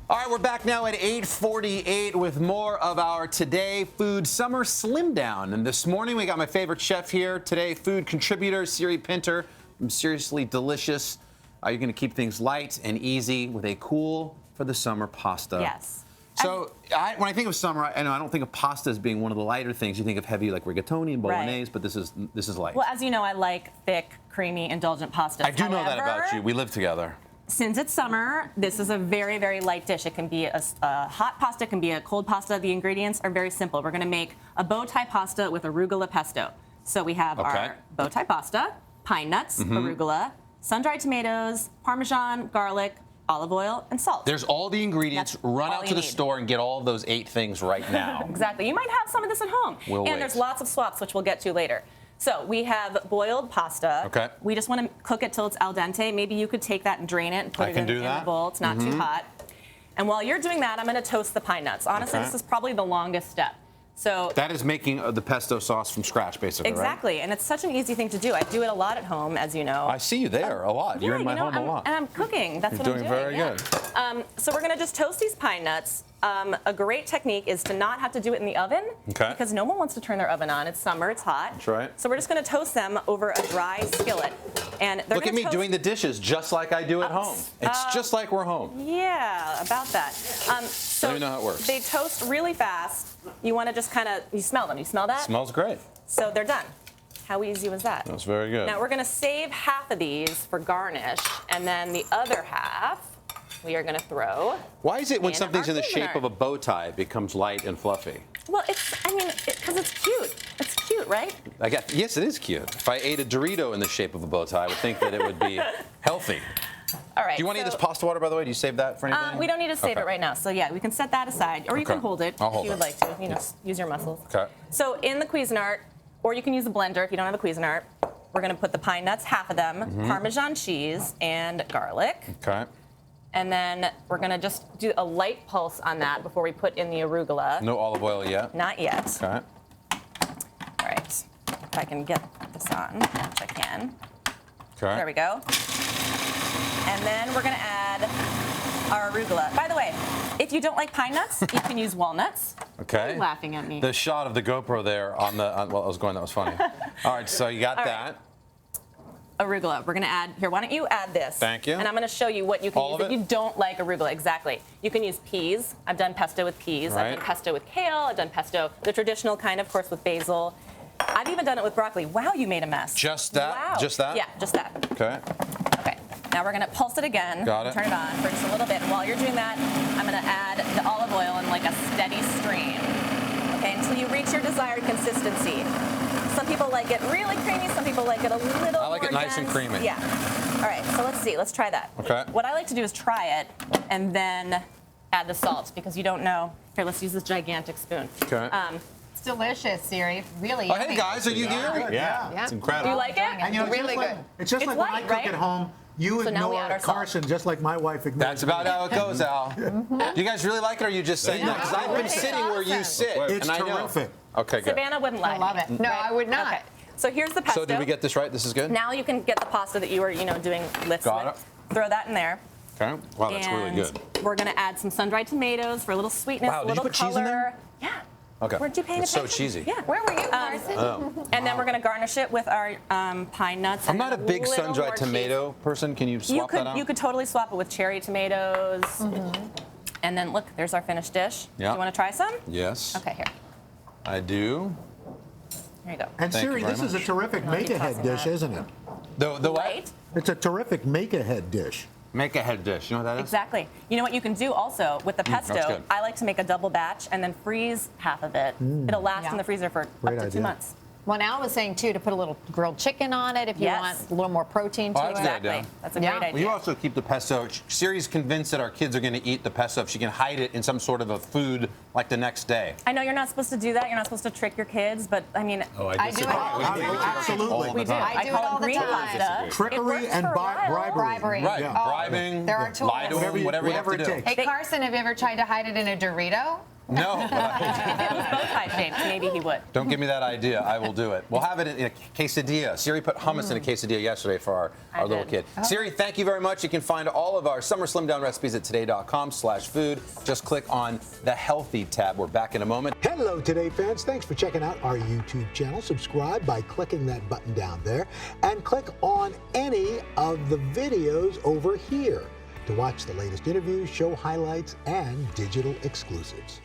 All right, we're back now at 8:48 with more of our Today Food Summer Slim Down. And this morning we got my favorite chef here, Today Food contributor, Siri Pinter, from Seriously Delicious. You're going to keep things light and easy with a cool for the summer pasta. Yes. So when I think of summer, I don't think of pasta as being one of the lighter things. You think of heavy like rigatoni and bolognese, Right. but this is light. Well, as you know, I like thick, creamy, indulgent pastas. I do know that about you. We live together. Since it's summer, this is a very, very light dish. It can be a hot pasta, it can be a cold pasta. The ingredients are very simple. We're going to make a bow tie pasta with arugula pesto. So we have our bow tie pasta, pine nuts, arugula, sun-dried tomatoes, Parmesan, garlic, olive oil, and salt. There's all the ingredients. That's Run all out you to the need. store and get all of those 8 things right now. Exactly. You might have some of this at home. We'll wait. There's lots of swaps, which we'll get to later. So we have boiled pasta. Okay. We just want to cook it till it's al dente. Maybe you could take that and drain it and put it in the bowl. It's not too hot. And while you're doing that, I'm going to toast the pine nuts. Honestly, this is probably the longest step. So that is making the pesto sauce from scratch, basically, exactly, right? And it's such an easy thing to do. I do it a lot at home, as you know. I see you there a lot. You're in my home a lot. And I'm cooking. That's You're what I'm doing. very good. So we're going to just toast these pine nuts. A great technique is to not have to do it in the oven, because no one wants to turn their oven on. It's summer, it's hot. That's right. So we're just going to toast them over a dry skillet. And Look at me doing the dishes just like I do at home. It's just like we're home. Yeah, about that. So Let me know how it works. They toast really fast. You want to just kind of, you smell them. You smell that? Smells great. So they're done. How easy was that? That's very good. Now we're going to save half of these for garnish, and then the other half we are going to throw. Why is it when in something's our in the shape cuisiner. of a bow tie, it becomes light and fluffy? Well, because it's cute. It's cute, right? Yes, it is cute. If I ate a Dorito in the shape of a bow tie, I would think that it would be healthy. All right. Do you want to eat this pasta water, by the way? Do you save that for anything? We don't need to save it right now. So yeah, we can set that aside, or you can hold it I'll hold if you would it. like to. You know, use your muscles. Okay. So in the Cuisinart, or you can use a blender if you don't have a Cuisinart. We're going to put the pine nuts, half of them, Parmesan cheese, and garlic. Okay. And then we're going to just do a light pulse on that before we put in the arugula. No olive oil yet? Not yet. Okay. All right. If I can get this on, which I can. Okay. There we go. And then we're going to add our arugula. By the way, if you don't like pine nuts, you can use walnuts. Okay. You're laughing at me. The shot of the GoPro there well, I was going, that was funny. All right, so you got that. Arugula. We're going to add, here, why don't you add this? Thank you. And I'm going to show you what you can All use of if it? you don't like arugula. Exactly. You can use peas. I've done pesto with peas. Right. I've done pesto with kale. I've done pesto, the traditional kind, of course, with basil. I've even done it with broccoli. Wow, you made a mess. Just that? Wow. Just that? Yeah, just that. Okay. Okay. Now we're going to pulse it again. Got it. Turn it on for just a little bit. And while you're doing that, I'm going to add the olive oil in like a steady stream. Okay, until you reach your desired consistency. Some people like it really creamy. Some people like it a little more I like it nice and dense. creamy. Yeah. All right, so let's see. Let's try that. Okay. What I like to do is try it and then add the salt because you don't know. Here, let's use this gigantic spoon. Okay. It's delicious, Siri. Really Oh, yummy. hey, guys, are you here? Yeah, it's incredible. Do you like it? And you know, Really just like, good. it's just It's like when I light, cook right? at home, you So now we add ignore our salt. Carson just like my wife ignores That's about me. how it goes, Al. Do you guys really like it, or are you just saying that? Because I've been it's sitting where you awesome. sit, It's and I know. terrific. Okay, good. Savannah wouldn't lie. I love it. No, I would not. Okay. So here's the pesto. So did we get this right? This is good? Now you can get the pasta that you were, doing lifts Got with. it. Throw that in there. Okay. Wow, that's really good. We're going to add some sun-dried tomatoes for a little sweetness, Wow, a did you little put color. cheese in there? Yeah. Okay. Weren't you paying It's so attention? cheesy. Yeah. Where were you, Carson? And then we're going to garnish it with our pine nuts. I'm and not a then big little sun-dried more tomato person. Can you swap that out? You could totally swap it with cherry tomatoes. And then look, there's our finished dish. Yeah. Do you want to try some? Yes. Okay, here. I do. Here you go. And Thank you Siri, very this is a much. terrific make-ahead tossing dish, that. isn't it? The what? Right? It's a terrific make-ahead dish. Make a head dish. You know what that is? Exactly. You know what you can do also with the that's pesto? good. I like to make a double batch and then freeze half of it. It'll last Yeah. in the freezer for Great up to 2 idea. months. Well, Al was saying, too, to put a little grilled chicken on it if you Yes. want a little more protein to Oh, that's it. good. Exactly. idea. That's a Yeah. great Well, idea. Well, you also keep the pesto. Siri's convinced that our kids are going to eat the pesto if she can hide it in some sort of a food like the next day. I know you're not supposed to do that. You're not supposed to trick your kids, but I mean, I do it all the time. Absolutely. we do. I do call it all the green time. pasta. Trickery It works and for a while. bribery. Bribery. Right. Yeah. Bribing. There are tools. Lie to them. Whatever you have to it do. takes. Hey, Carson, have you ever tried to hide it in a Dorito? No. If it was bow tie shaped, maybe he would. Don't give me that idea. I will do it. We'll have it in a quesadilla. Siri put hummus in a quesadilla yesterday for our little kid. Siri, thank you very much. You can find all of our summer slim down recipes at today.com/food. Just click on the healthy tab. We're back in a moment. Hello, Today fans. Thanks for checking out our YouTube channel. Subscribe by clicking that button down there and click on any of the videos over here to watch the latest interviews, show highlights, and digital exclusives.